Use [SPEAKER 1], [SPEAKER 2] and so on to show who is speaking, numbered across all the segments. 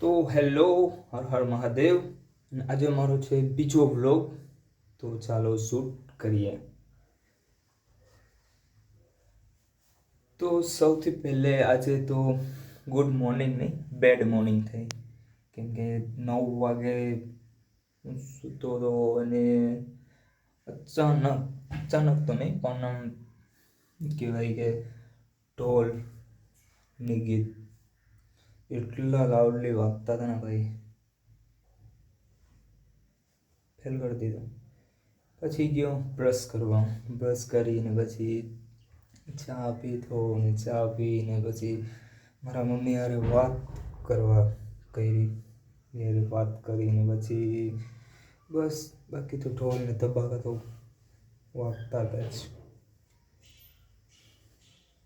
[SPEAKER 1] તો હેલો, હર હર મહાદેવ. અને આજે મારો છે બીજો વ્લોગ. તો ચાલો શૂટ કરીએ. તો સૌથી પહેલે આજે તો ગુડ મોર્નિંગ નહીં, બેડ મોર્નિંગ થઈ. કેમ કે 9 વાગે હું સૂતો હતો અને અચાનક તો નહીં પણ આમ કહેવાય કે ઢોલની ગીત એટલા લાઉડલી વાગતા હતા ને ભાઈ, ફેલ કરી દીધો. પછી ગયો બ્રશ કરવા. બ્રશ કરીને પછી ચા પીધો ને ચા પીને પછી મારા મમ્મી હારે વાત કરવા કરી. એ વાત કરીને પછી બસ, બાકી તો ઢોલ ને ધબાકા તો વાગતા હતા જ.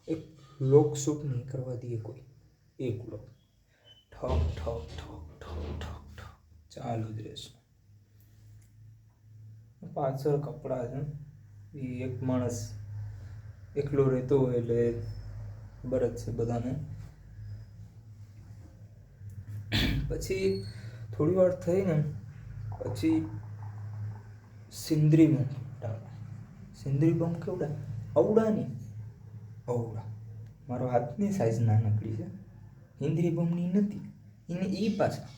[SPEAKER 1] એક લોક શૂટ નહીં કરવા દઈએ કોઈ, એક લોક ઠક ઠક ઠક ઠક ઠક ઠક ચાલુ જ રહેશે. પાછળ કપડાં છે એ એક માણસ એકલો રહેતો હોય એટલે ખબર જ છે બધાને. પછી થોડી વાર થઈ ને પછી સિંદરી બમ ફૂટાવ્યા. સિંદરી બમ કેવડા? અવડાની અવડા. મારો હાથની સાઈઝ નાનકડી છે, સિંદરી બમની નથી. એને એ પાછા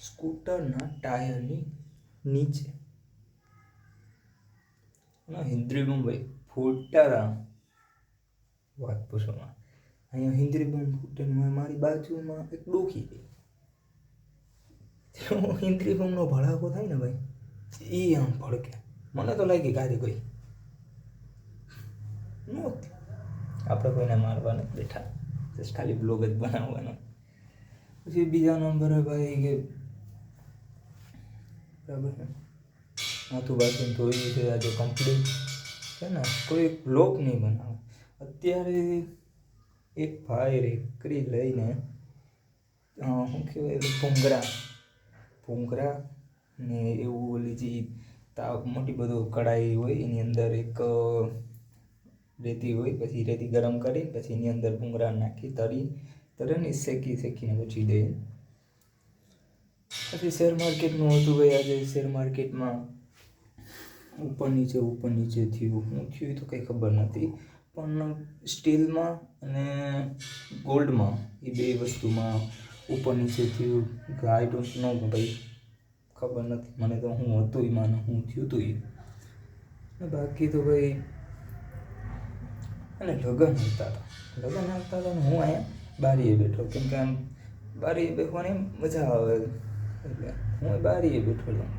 [SPEAKER 1] સ્કૂટરના ટાયરની નીચે. હિન્દ્રી બમ ભાઈ ફૂટતા હતા, વાત પૂછવામાં. અહીંયા હિન્દ્રી બમ ફૂટે, મારી બાજુમાં એક ડોકી ગઈ. હિન્દ્રી બમનો ભડાકો થાય ને ભાઈ, એ આમ ભડકે. મને તો લાગી ગાડી ગઈ નહોતી. આપણે કોઈને મારવા નથી બેઠા, જસ્ટ ખાલી બ્લોગ જ બનાવવાનો. પછી બીજા નંબરે ભાઈ કે બરાબર છે, માથું બાથું ધોઈ છે આજે કમ્પ્લીટ છે ને, કોઈ બ્લોગ નહીં બનાવે. અત્યારે એક ભાઈ રેકડી લઈને શું કહેવાય, ભૂંગરા ને એવું ઓલી જે મોટી બધું કઢાઈ હોય એની અંદર એક રેતી હોય, પછી રેતી ગરમ કરી પછી એની અંદર ભૂંગરા નાખી તરીને શેકીને પછી દે. પછી શેર માર્કેટનું હતું ભાઈ. આજે શેર માર્કેટમાં ઉપર નીચે થયું. શું થયું તો કંઈ ખબર નથી, પણ સ્ટીલમાં અને ગોલ્ડમાં એ બે વસ્તુમાં ઉપર નીચે થયું. આઈ ડોન્ટ નો ભાઈ, ખબર નથી મને તો હું હતું એમાં હું થયું હતું એ. બાકી તો ભાઈ અને લગ્ન હતા ને હું અહીંયા બારીએ બેઠો. કેમ કે આમ બારીએ બેસવાની મજા આવે એટલે હું બારીએ બેઠો છું.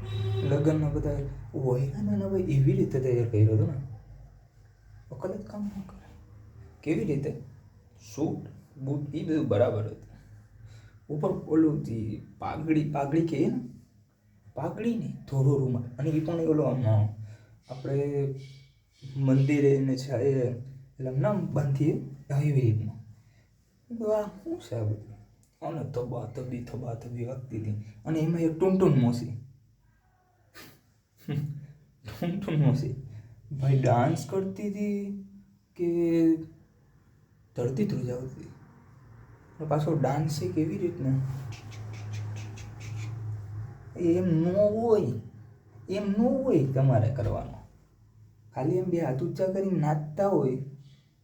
[SPEAKER 1] લગ્નમાં બધા હોય ને ભાઈ, એવી રીતે તૈયાર કર્યો હતો ને, અકલ જ કામ ન કરે. કેવી રીતે? સૂટ બૂટ એ બધું બરાબર હતું. ઉપર ઓલું જે પાઘડી કહીએ ને, પાઘડી નહીં, ધોરો રૂમાલ. અને એ પણ ઓલો આમ આપણે મંદિરે ને છે એટલે નામ બાંધીએ એવી રીતના. આ શું છે આ બધું? અને થબા વાગતી હતી. અને એમાં એક ટૂન મોસી ભાઈ ડાન્સ કરતી હતી કે ધરતી ધ્રુજાવતી. પાછો ડાન્સ છે કેવી રીતના, એમ ન હોય તમારે કરવાનો. ખાલી એમ બે હાથ ઊંચા કરીને નાચતા હોય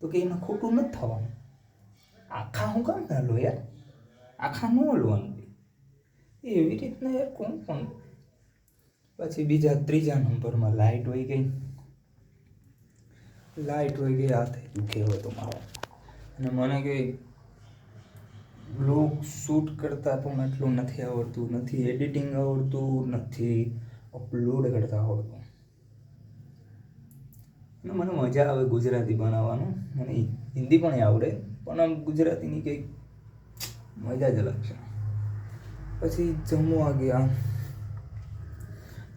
[SPEAKER 1] તો કે એમાં ખોટું નથી થવાનું. આખા હું કામ ના લો યાર, આખા ન લોવાનું એવી રીતના યાર કોણ પણ. પછી ત્રીજા નંબરમાં લાઇટ વહી ગઈ. હાથે દુખે હોય તો મારો. અને મને કંઈ બ્લોગ શૂટ કરતાં પણ એટલું નથી આવડતું, નથી એડિટિંગ આવડતું, નથી અપલોડ કરતાં આવડતું. અને મને મજા આવે ગુજરાતી બનાવવાનું. મને હિન્દી પણ આવડે, પણ આમ ગુજરાતીની કંઈક મજા જ અલગ છે. પછી જમવા ગયા.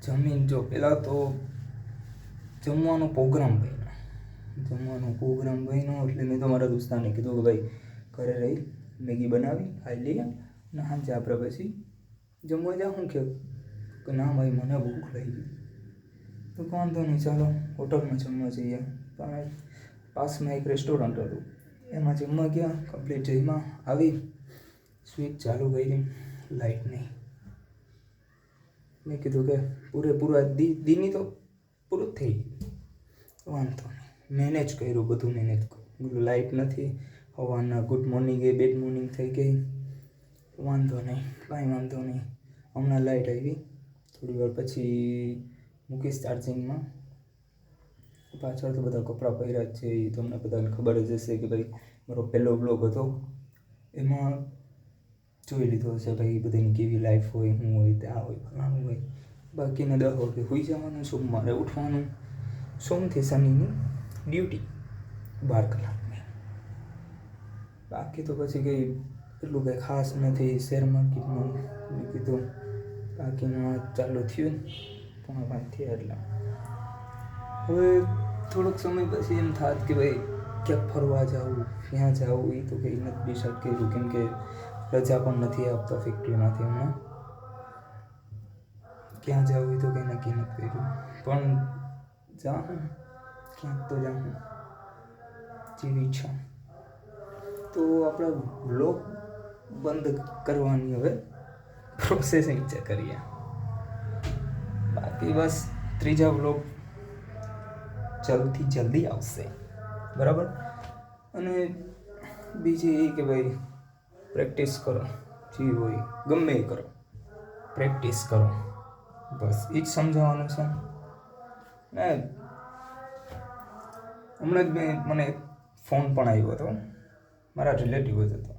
[SPEAKER 1] જમીન જો પહેલાં તો જમવાનો પ્રોગ્રામ બન્યો એટલે મેં તો મારા દોસ્તારને કીધું કે ભાઈ ઘરે રહી મેગી બનાવી ખાઈ લઈએ અને સાંજે આપણે પછી જમવા જાઉં. કે ના ભાઈ મને ભૂખ લાગી. તો વાંધો નહીં, ચાલો હોટલમાં જમવા જઈએ. પણ પાસમાં એક રેસ્ટોરન્ટ હતું, એમાં જમવા ગયા. કમ્પ્લીટ જમ્યા આવી, સ્વિચ ચાલુ કરી, લાઇટ નહીં. મેં કીધું કે પૂરેપૂરા દીની તો પૂરું જ થઈ ગયું, વાંધો નહીં, મેનેજ કર્યું, બધું મેનેજ કર્યું. લાઇટ નથી, હવાના ગુડ મોર્નિંગ એ બેડ મોર્નિંગ થઈ ગઈ, વાંધો નહીં, કાંઈ વાંધો નહીં. હમણાં લાઇટ આવી, થોડી વાર પછી મૂકીશ ચાર્જિંગમાં. પાછળ તો બધા કપડાં પહેર્યા જ છે, એ તમને બધાને ખબર જ હશે કે ભાઈ મારો પહેલો બ્લોગ હતો એમાં જોઈ લીધો હશે ભાઈ બધાની કેવી લાઈફ હોય, શું હોય, ત્યાં હોય, ફલાણું હોય. બાકીને 10 વાગે સૂઈ જવાનું, સોમવારે ઉઠવાનું, સોમથી શનિની ડ્યુટી 12 કલાકની. બાકી તો પછી કંઈ એટલું કંઈ ખાસ નથી. શેર માર્કેટનું મેં કીધું બાકીનું ચાલુ થયું 4:30 થયા એટલે હવે થોડોક સમય પછી એમ થાત કે ભાઈ ક્યાંક ફરવા જવું, ક્યાં જવું, એ તો કંઈ નથી ડિસાઇડ કર્યું, કેમ કે રજા પણ નથી આપતા ફેક્ટરીમાંથી હમણાં. ક્યાં જવું એ તો કંઈ નક્કી નથી કર્યું, પણ જાઉં ક્યાંક તો જાઉં જેવી ઈચ્છા. તો આપણા બ્લોગ બંધ કરવાની હવે પ્રોસેસિંગ ચેક કરીએ. બાકી બસ ત્રીજા બ્લોગ જલ્દીથી જલ્દી આવશે, બરાબર. અને બીજી એ કે ભાઈ પ્રેક્ટિસ કરો, જે હોય ગમે એ કરો, પ્રેક્ટિસ કરો, બસ એ જ સમજાવવાનું છે. ને હમણાં જ મને ફોન પણ આવ્યો હતો, મારા રિલેટિવ જ હતો.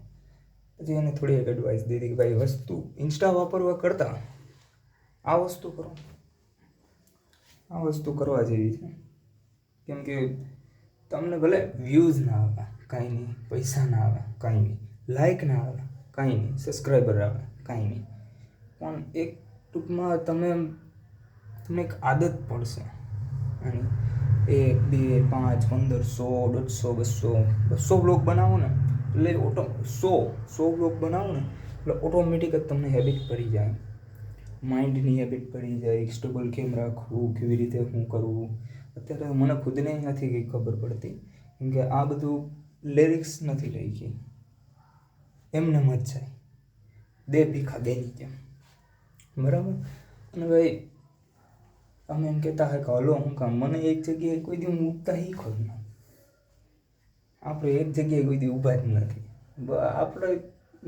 [SPEAKER 1] પછી એને થોડી એક એડવાઇસ દીધી કે ભાઈ વસ્તુ ઇન્સ્ટા વાપરવા કરતાં આ વસ્તુ કરો, આ વસ્તુ કરવા જેવી છે. કેમ કે તમને ભલે વ્યૂઝ ના આવે કાંઈ નહીં, પૈસા ના આવે કાંઈ નહીં, લાઇક ના આવે કાંઈ નહીં, સબસ્ક્રાઈબર આવે કાંઈ નહીં, પણ એક ટૂંકમાં તમને એક આદત પડશે અને 1, 2, 5, 15, 100, 150, 200 બ્લોગ બનાવો ને એટલે 100 બ્લોગ બનાવો ને એટલે ઓટોમેટિક જ તમને હેબિટ પડી જાય, માઇન્ડની હેબિટ પડી જાય. સ્ટેબલ કેમ રાખવું, કેવી રીતે શું કરવું. અત્યારે મને ખુદને નથી કંઈ ખબર પડતી, કેમ કે આ બધું લિરિક્સ નથી લખી, એમને મત જાય દે ભીખા દેની જેમ, બરાબર. અને ભાઈ અમે એમ કહેતા હોય કે હલો હું કામ, મને એક જગ્યાએ કોઈ દી હું ઊભતા શીખો જ ના, આપણે એક જગ્યાએ કોઈ દી ઊભા જ નથી. આપણે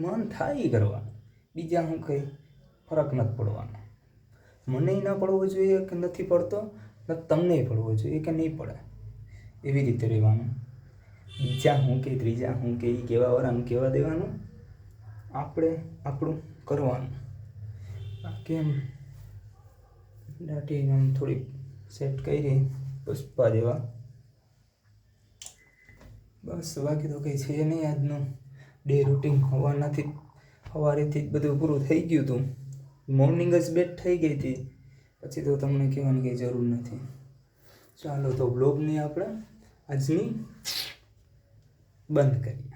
[SPEAKER 1] મન થાય કરવાનું, બીજા હું કંઈ ફરક નથી પડવાનો. મને ના પડવો જોઈએ કે નથી પડતો, ને તમને પડવો જોઈએ કે નહીં પડે, એવી રીતે રહેવાનું. બીજા હું કે ત્રીજા હું કે એ કહેવા વાળાને કહેવા દેવાનું, આપણે આપણું કરવાનું. કેમ દાટી આમ થોડીક સેટ કરી પુષ્પા જેવા, બસ. બાકી તો કંઈ છે નહીં. આજનું ડે રૂટીન સવારેથી જ બધું પૂરું થઈ ગયું હતું. મોર્નિંગ જ બેટ થઈ ગઈ હતી, પછી તો તમને કહેવાની કંઈ જરૂર નથી. ચાલો તો બ્લોગને આપણે આજની બંધ કરીએ.